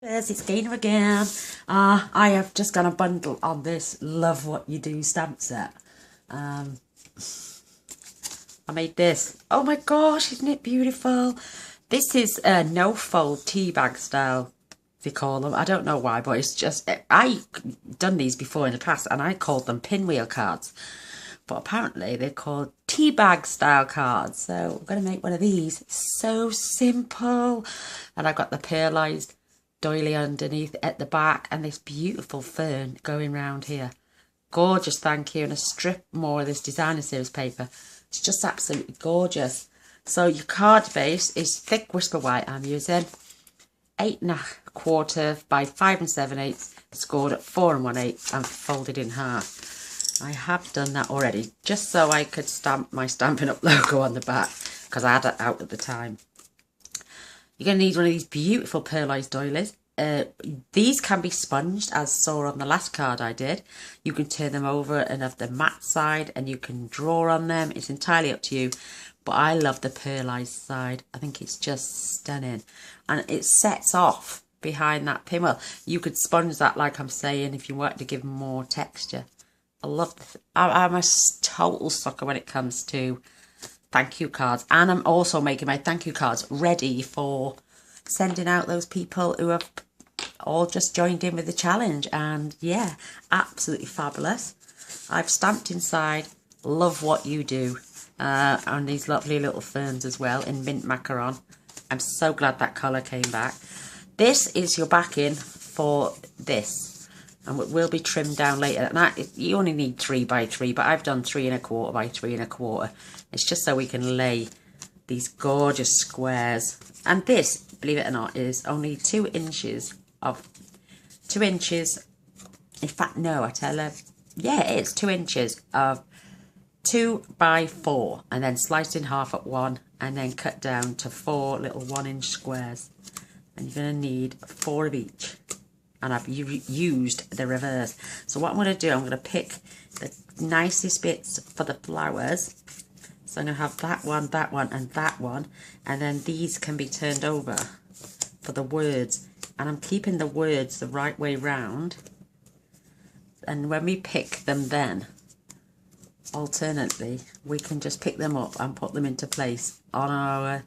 Yes, it's Gainer again. I have just got a bundle on this Love What You Do stamp set. Um, I made this. Oh my gosh, isn't it beautiful? This is a no-fold tea bag style, they call them. I don't know why, but it's just, I done these before in the past and I called them pinwheel cards. But apparently they're called tea bag style cards. So I'm going to make one of these. So simple. And I've got the pearlised doily underneath at the back and this beautiful fern going round here. Gorgeous, thank you. And a strip more of this designer series paper. It's just absolutely gorgeous. So your card base is thick whisper white I'm using. 8¼ by 5 7/8, scored at 4 1/8 and folded in half. I have done that already, just so I could stamp my Stampin' Up logo on the back, because I had it out at the time. You're going to need one of these beautiful pearlised doilies. These can be sponged, as saw on the last card I did. You can turn them over and have the matte side, and you can draw on them. It's entirely up to you, but I love the pearlised side. I think it's just stunning, and it sets off behind that pinwheel. You could sponge that, like I'm saying, if you want to give more texture. I love this. I'm a total sucker when it comes to thank you cards, and I'm also making my thank you cards ready for sending out those people who have all just joined in with the challenge. And yeah, absolutely fabulous. I've stamped inside Love What You Do on these lovely little ferns as well in mint macaron. I'm so glad that colour came back. This is your backing for this, and it will be trimmed down later. And you only need 3 by 3, but I've done 3 1/4 by 3 1/4. It's just so we can lay these gorgeous squares. And this, believe it or not, is only 2 inches of 2 inches. In fact, no, I tell her, yeah, it's 2 inches of 2 by 4, and then sliced in half at 1, and then cut down to 4 little 1-inch squares. And you're going to need 4 of each. And I've used the reverse. So what I'm going to do, I'm going to pick the nicest bits for the flowers. So I'm going to have that one, and that one. And then these can be turned over for the words. And I'm keeping the words the right way round. And when we pick them then, alternately, we can just pick them up and put them into place on our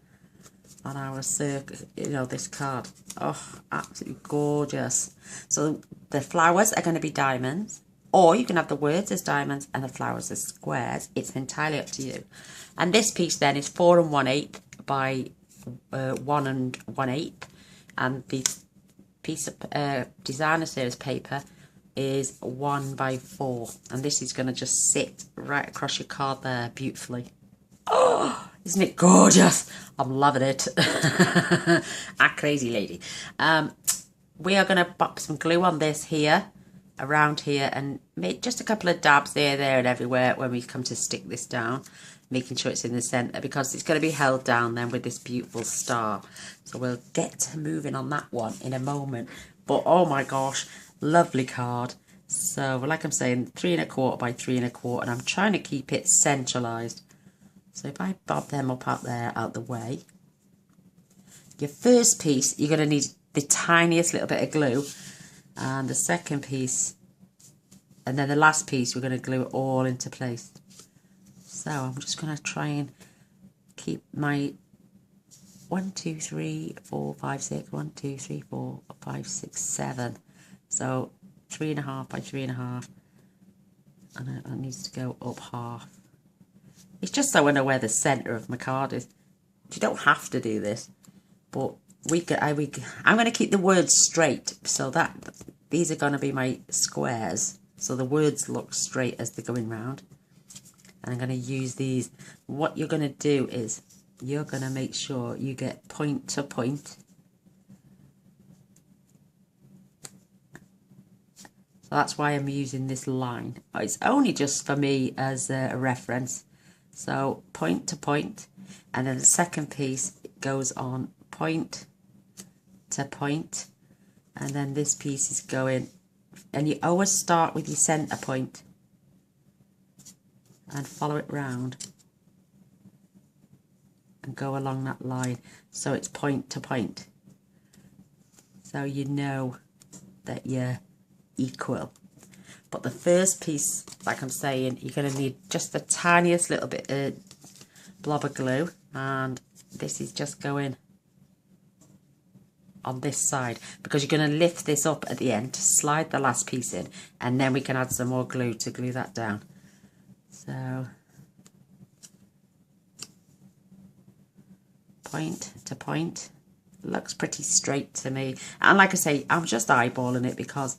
circle, you know, this card. Oh, absolutely gorgeous. So the flowers are going to be diamonds, or you can have the words as diamonds and the flowers as squares. It's entirely up to you. And this piece then is 4 1/8 by 1 1/8, and the piece of designer series paper is 1 by 4, and this is going to just sit right across your card there beautifully. Oh, isn't it gorgeous? I'm loving it. A crazy lady. We are going to pop some glue on this here, around here, and make just a couple of dabs there, and everywhere when we come to stick this down, making sure it's in the centre, because it's going to be held down then with this beautiful star. So we'll get moving on that one in a moment. But oh my gosh, lovely card. So like I'm saying, 3 1/4 by 3 1/4, and I'm trying to keep it centralised. So if I bob them up out there, out the way, your first piece, you're going to need the tiniest little bit of glue. And the second piece, and then the last piece, we're going to glue it all into place. So I'm just going to try and keep my 1 2 3 4 5 6, 1 2 3 4 5 6 7. So 3 1/2 by 3 1/2. And it needs to go up half. It's just so I know where the centre of my card is. You don't have to do this, but I'm going to keep the words straight, so that these are going to be my squares, so the words look straight as they're going round. And I'm going to use these. What you're going to do is you're going to make sure you get point to point. So that's why I'm using this line. It's only just for me as a reference. So point to point, and then the second piece goes on point to point, and then this piece is going, and you always start with your centre point and follow it round and go along that line, so it's point to point. so you know that you're equal. But the first piece, like I'm saying, you're going to need just the tiniest little bit of blob of glue, and this is just going on this side because you're going to lift this up at the end to slide the last piece in, and then we can add some more glue to glue that down. So point to point, looks pretty straight to me, and like I say, I'm just eyeballing it because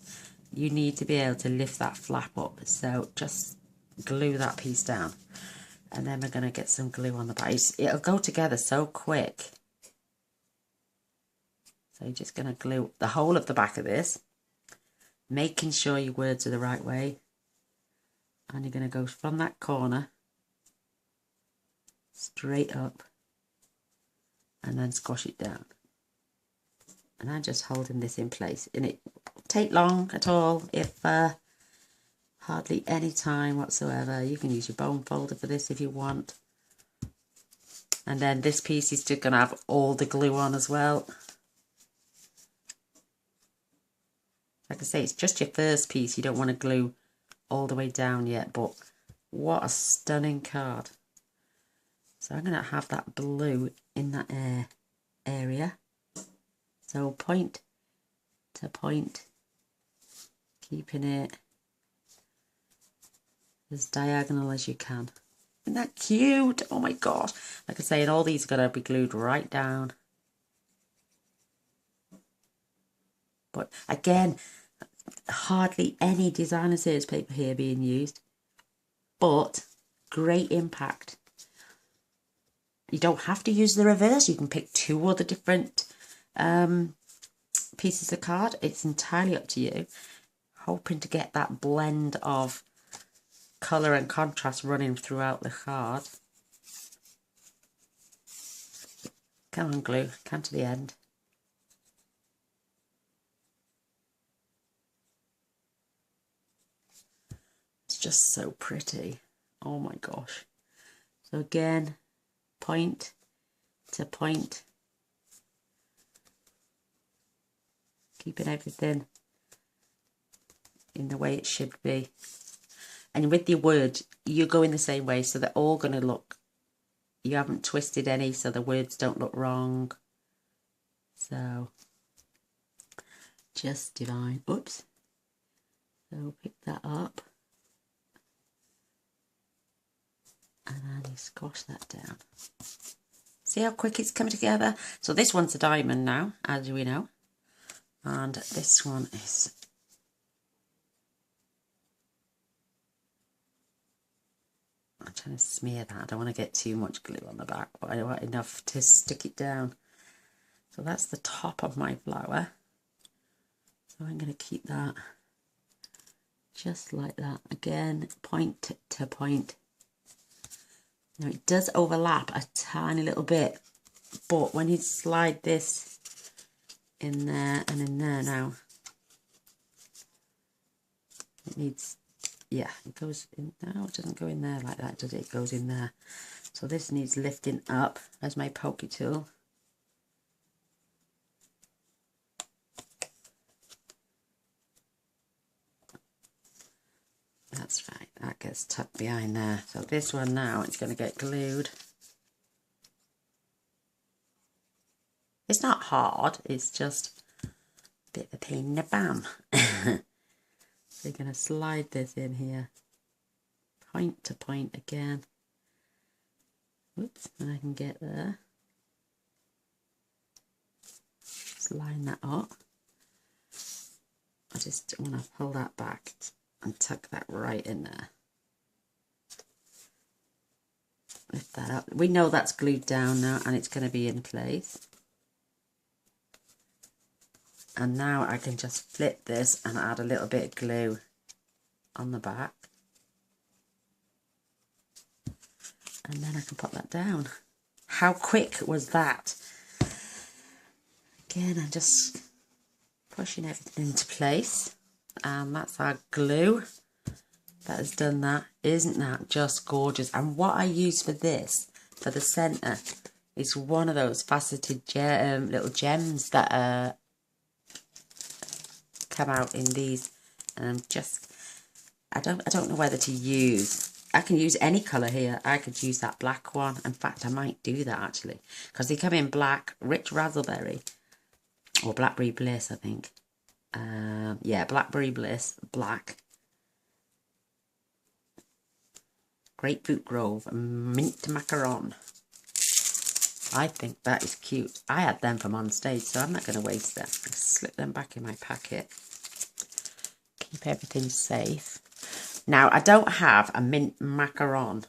you need to be able to lift that flap up. So just glue that piece down, and then we're going to get some glue on the back. It'll go together so quick. So you're just going to glue the whole of the back of this, making sure your words are the right way, and you're going to go from that corner straight up and then squash it down. And I'm just holding this in place, and it won't take long at all, if hardly any time whatsoever. You can use your bone folder for this if you want. And then this piece is just going to have all the glue on as well. Like I say, it's just your first piece. You don't want to glue all the way down yet, but what a stunning card. So I'm going to have that blue in that area. So point to point, keeping it as diagonal as you can. Isn't that cute? Oh my gosh. Like I say, and all these are going to be glued right down. But again, hardly any designer series paper here being used, but great impact. You don't have to use the reverse. You can pick 2 other different pieces of card. It's entirely up to you. Hoping to get that blend of colour and contrast running throughout the card. Come on, glue. Come to the end. It's just so pretty. Oh my gosh. So again, point to point, keeping everything in the way it should be. And with your words, you go in the same way, so they're all going to look, you haven't twisted any, so the words don't look wrong. So just divine. Oops. So pick that up, and then you squash that down. See how quick it's coming together? So this one's a diamond now, as we know. And this one is I'm trying to smear that. I don't want to get too much glue on the back, but I want enough to stick it down. So that's the top of my flower. So I'm going to keep that just like that. Again, point to point. Now it does overlap a tiny little bit, but when you slide this in there and in there now, it needs, yeah, it goes in. No, it doesn't go in there like that, does it? It goes in there. So this needs lifting up. There's my pokey tool. That's right, that gets tucked behind there. So this one now, it's going to get glued. It's not hard, it's just a bit of a pain in the bum. So you're going to slide this in here, point to point again. Oops, and I can get there. Just line that up. I just want to pull that back and tuck that right in there. Lift that up. We know that's glued down now and it's going to be in place. And now I can just flip this and add a little bit of glue on the back. And then I can put that down. How quick was that? Again, I'm just pushing everything into place. And that's our glue that has done that. Isn't that just gorgeous? And what I use for this, for the centre, is one of those faceted little gems that are come out in these, and I'm just, I don't know whether to use. I can use any colour here. I could use that black one. In fact, I might do that actually, because they come in black, rich raspberry, or blackberry bliss, I think. Yeah, blackberry bliss, black, grapefruit grove, and mint macaron. I think that is cute. I had them from on stage, so I'm not going to waste them. I'll slip them back in my packet. Keep everything safe. Now, I don't have a mint macaron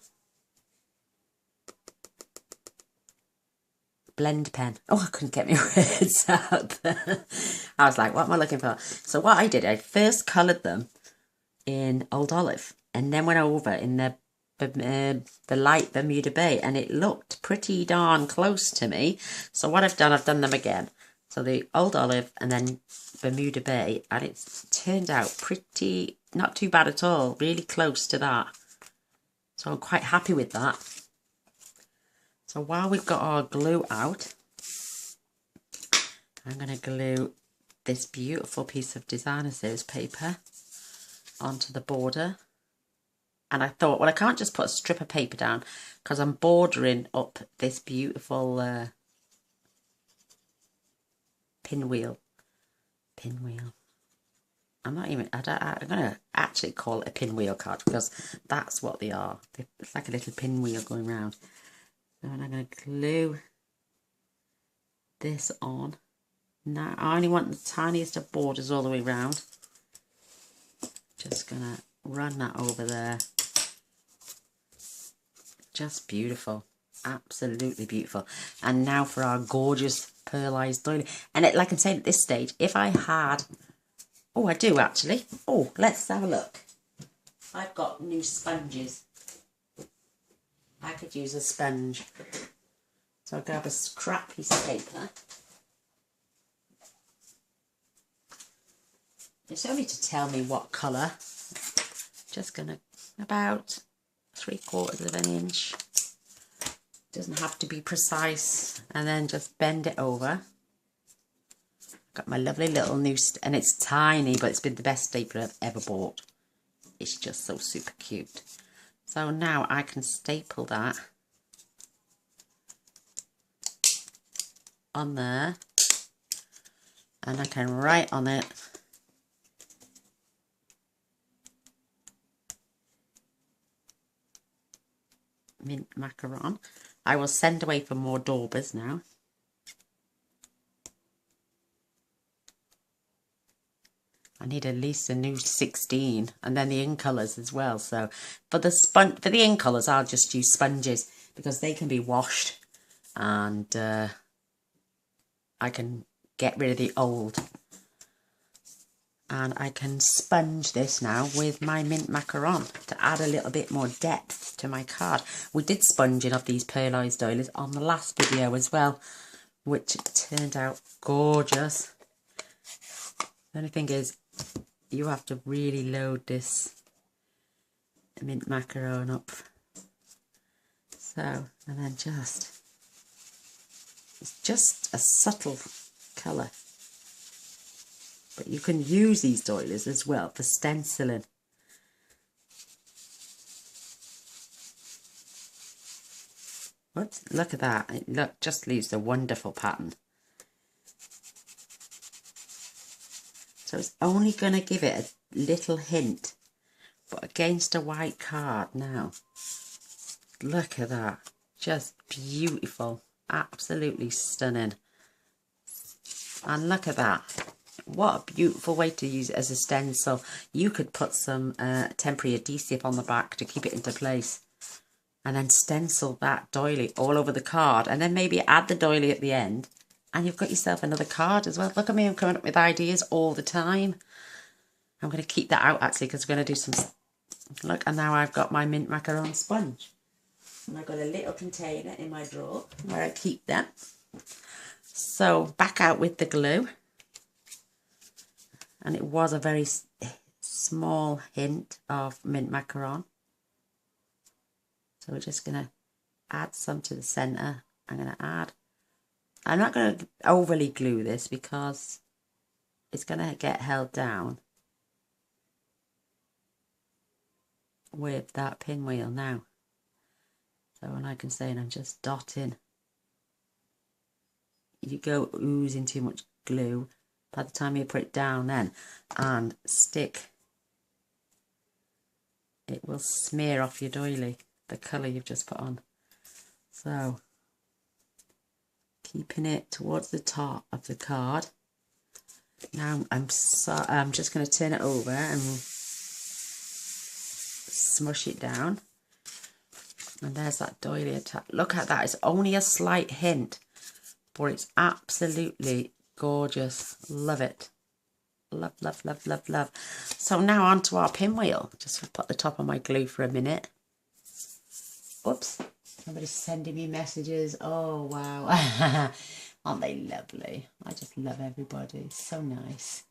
blend pen. Oh, I couldn't get my words out there. I was like, what am I looking for? So what I did, I first coloured them in Old Olive, and then went over in the light Bermuda Bay, and it looked pretty darn close to me. So what I've done them again. So the Old Olive and then Bermuda Bay, and it's turned out pretty, not too bad at all, really close to that. So I'm quite happy with that. So while we've got our glue out, I'm going to glue this beautiful piece of designer series paper onto the border. And I thought, well, I can't just put a strip of paper down because I'm bordering up this beautiful pinwheel. I'm going to actually call it a pinwheel card because that's what they are. It's like a little pinwheel going round. So I'm going to glue this on. Now, I only want the tiniest of borders all the way round. Just going to run that over there. Just beautiful. Absolutely beautiful. And now for our gorgeous pearlized doily. And like I'm saying, at this stage, if I had... Oh, I do actually. Oh, let's have a look. I've got new sponges. I could use a sponge. So I'll grab a scrap piece of paper. It's only to tell me what colour. Just going to, about 3/4 of an inch. Doesn't have to be precise. And then just bend it over. Got my lovely little new, and it's tiny, but it's been the best stapler I've ever bought. It's just so super cute. So now I can staple that on there, and I can write on it mint macaron. I will send away for more daubers now. I need at least a new 16, and then the in colours as well. So for the in colours, I'll just use sponges because they can be washed, and I can get rid of the old. And I can sponge this now with my mint macaron to add a little bit more depth to my card. We did sponging of these pearlized doilies on the last video as well, which turned out gorgeous. The only thing is, you have to really load this mint macaron up. So, and then it's just a subtle colour. But you can use these doilies as well for stenciling. Whoops, look at that. It just leaves a wonderful pattern. So it's only going to give it a little hint, but against a white card now. Look at that. Just beautiful. Absolutely stunning. And look at that. What a beautiful way to use it as a stencil. You could put some temporary adhesive on the back to keep it into place. And then stencil that doily all over the card. And then maybe add the doily at the end. And you've got yourself another card as well. Look at me, I'm coming up with ideas all the time. I'm going to keep that out actually because we're going to do some... Look, and now I've got my mint macaron sponge. And I've got a little container in my drawer where I keep them. So back out with the glue. And it was a very small hint of mint macaron. So we're just going to add some to the centre. I'm going to add... I'm not going to overly glue this because it's going to get held down with that pinwheel now. So like I'm saying, I'm just dotting. If you go oozing too much glue, by the time you put it down then and stick, it will smear off your doily, the colour you've just put on. So keeping it towards the top of the card. Now I'm just going to turn it over and smush it down. And there's that doily attached. Look at that. It's only a slight hint, but it's absolutely gorgeous. Love it. Love, love, love, love, love. So now onto our pinwheel. Just put the top on my glue for a minute. Oops. Somebody's sending me messages. Oh, wow. Aren't they lovely? I just love everybody. It's so nice.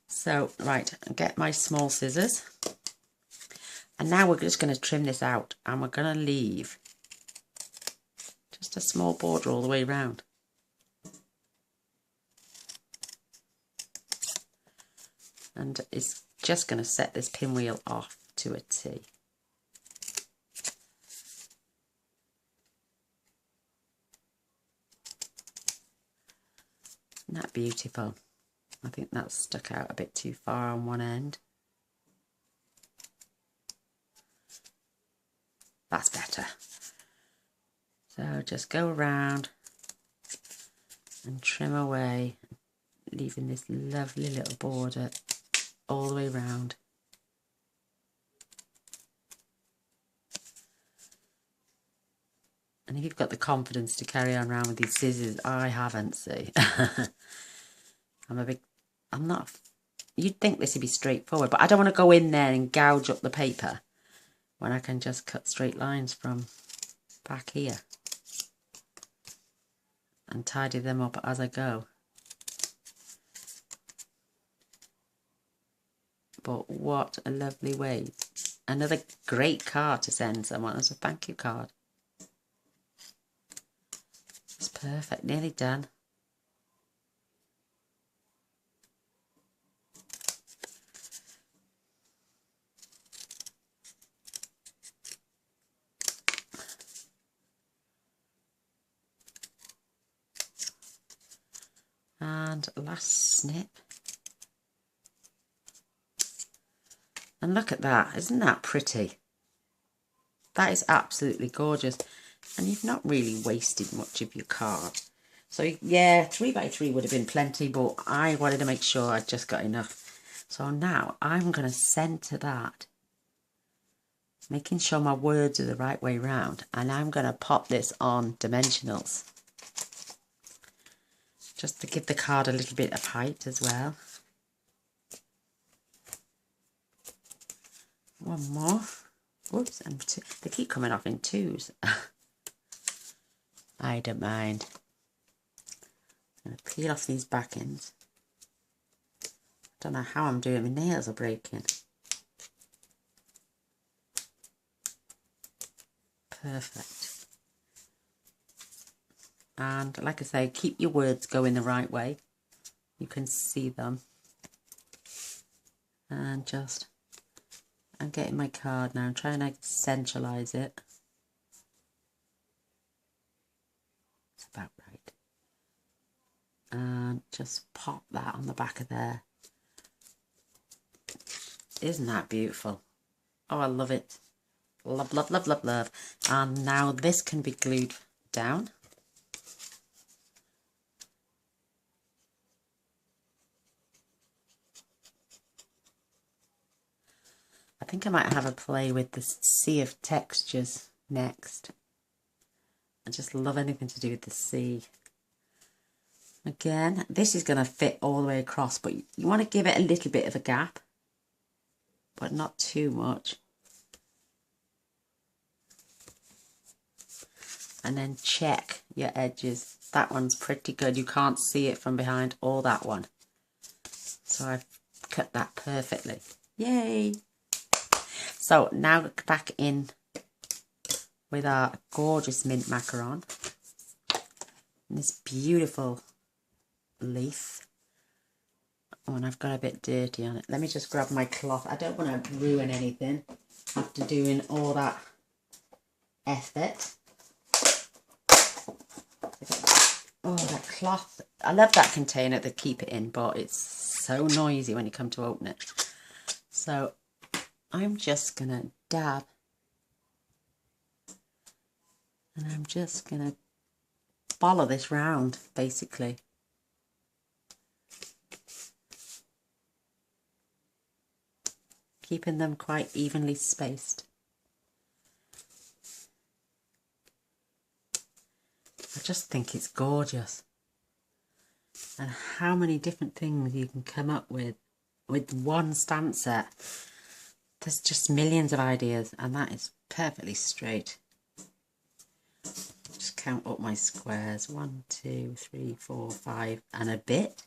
So, right, get my small scissors. And now we're just going to trim this out. And we're going to leave just a small border all the way around. And it's just going to set this pinwheel off to a T. Isn't that beautiful? I think that's stuck out a bit too far on one end. That's better. So just go around and trim away, leaving this lovely little border all the way around. And if you've got the confidence to carry on around with these scissors, I haven't, see. I'm not, you'd think this would be straightforward, but I don't want to go in there and gouge up the paper when I can just cut straight lines from back here and tidy them up as I go. But what a lovely way. Another great card to send someone as a thank you card. It's perfect, nearly done. And last snip. And look at that, isn't that pretty? That is absolutely gorgeous. And you've not really wasted much of your card. So yeah, 3x3 would have been plenty, but I wanted to make sure I'd just got enough. So now I'm going to centre that, making sure my words are the right way round. And I'm going to pop this on dimensionals, just to give the card a little bit of height as well. One more. Whoops, and two. They keep coming off in twos. I don't mind. I'm going to peel off these back ends. Don't know how I'm doing, my nails are breaking. Perfect. And like I say, keep your words going the right way. You can see them. And just, I'm getting my card now. I'm trying to centralise it. It's about right. And just pop that on the back of there. Isn't that beautiful? Oh, I love it. Love, love, love, love, love. And now this can be glued down. I think I might have a play with the sea of textures next. I just love anything to do with the sea. Again, this is going to fit all the way across, but you want to give it a little bit of a gap, but not too much. And then check your edges. That one's pretty good. You can't see it from behind, or that one. So I've cut that perfectly. Yay! So now back in with our gorgeous mint macaron. And this beautiful leaf. Oh, and I've got a bit dirty on it. Let me just grab my cloth. I don't want to ruin anything after doing all that effort. Oh, that cloth. I love that container to keep it in, but it's so noisy when you come to open it. So I'm just going to dab. And I'm just going to follow this round, basically. Keeping them quite evenly spaced. I just think it's gorgeous. And how many different things you can come up with one stamp set. There's just millions of ideas, and that is perfectly straight. Just count up my squares. 1, 2, 3, 4, 5 and a bit.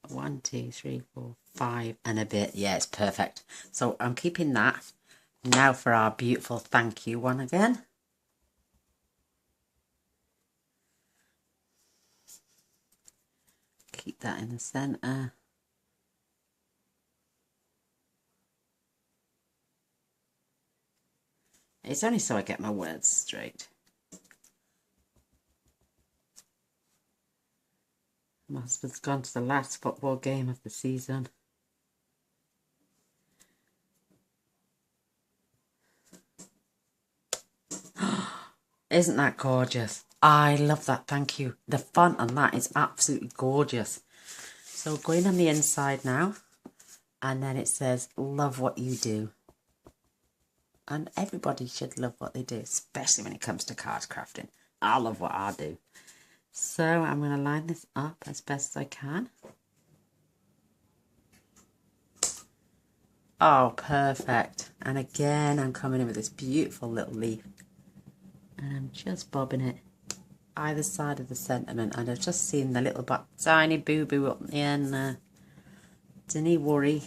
1, 2, 3, 4, 5 and a bit. Yeah, it's perfect. So I'm keeping that. Now for our beautiful thank you one again. Keep that in the centre. It's only so I get my words straight. My husband's gone to the last football game of the season. Isn't that gorgeous? I love that, thank you. The font on that is absolutely gorgeous. So going on the inside now, and then it says, love what you do. And everybody should love what they do, especially when it comes to card crafting. I love what I do. So I'm going to line this up as best as I can. Oh, perfect. And again, I'm coming in with this beautiful little leaf. And I'm just bobbing it either side of the sentiment. And I've just seen the little tiny boo-boo up the end there. Don't worry.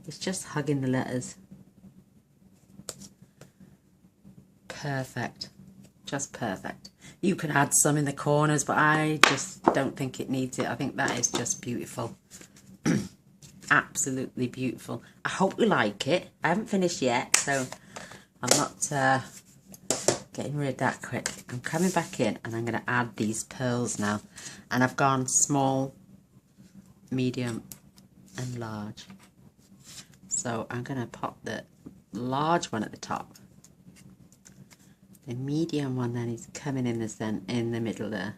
It's just hugging the letters. Perfect. Just perfect. You can add some in the corners, but I just don't think it needs it. I think that is just beautiful. Absolutely beautiful. I hope you like it. I haven't finished yet, so I'm not getting rid that quick. I'm coming back in and I'm going to add these pearls now. And I've gone small, medium and large. So I'm going to pop the large one at the top. The medium one then is coming in the middle there.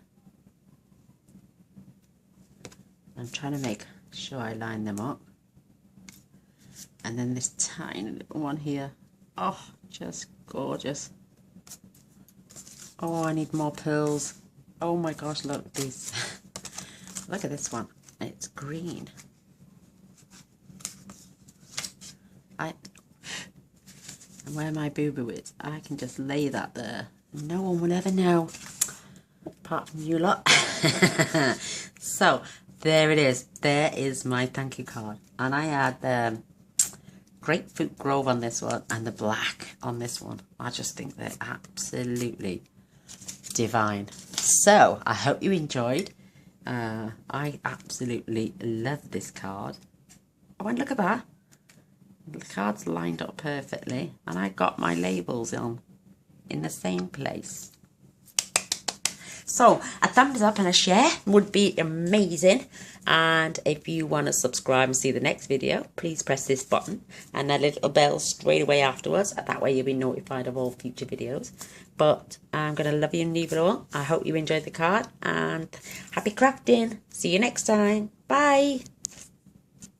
I'm trying to make sure I line them up. And then this tiny little one here. Oh, just gorgeous. Oh, I need more pearls. Oh my gosh, look at these. Look at this one. It's green. And where my boo-boo is, I can just lay that there. No one will ever know, apart from you lot. So, there it is. There is my thank you card. And I had Grapefruit Grove on this one and the black on this one. I just think they're absolutely divine. So, I hope you enjoyed. I absolutely love this card. Oh, and look at that. The cards lined up perfectly, and I got my labels on in the same place. So a thumbs up and a share would be amazing. And if you want to subscribe and see the next video, please press this button and that little bell straight away afterwards. That way you'll be notified of all future videos. But I'm going to love you and leave it all. I hope you enjoyed the card, and happy crafting. See you next time. Bye.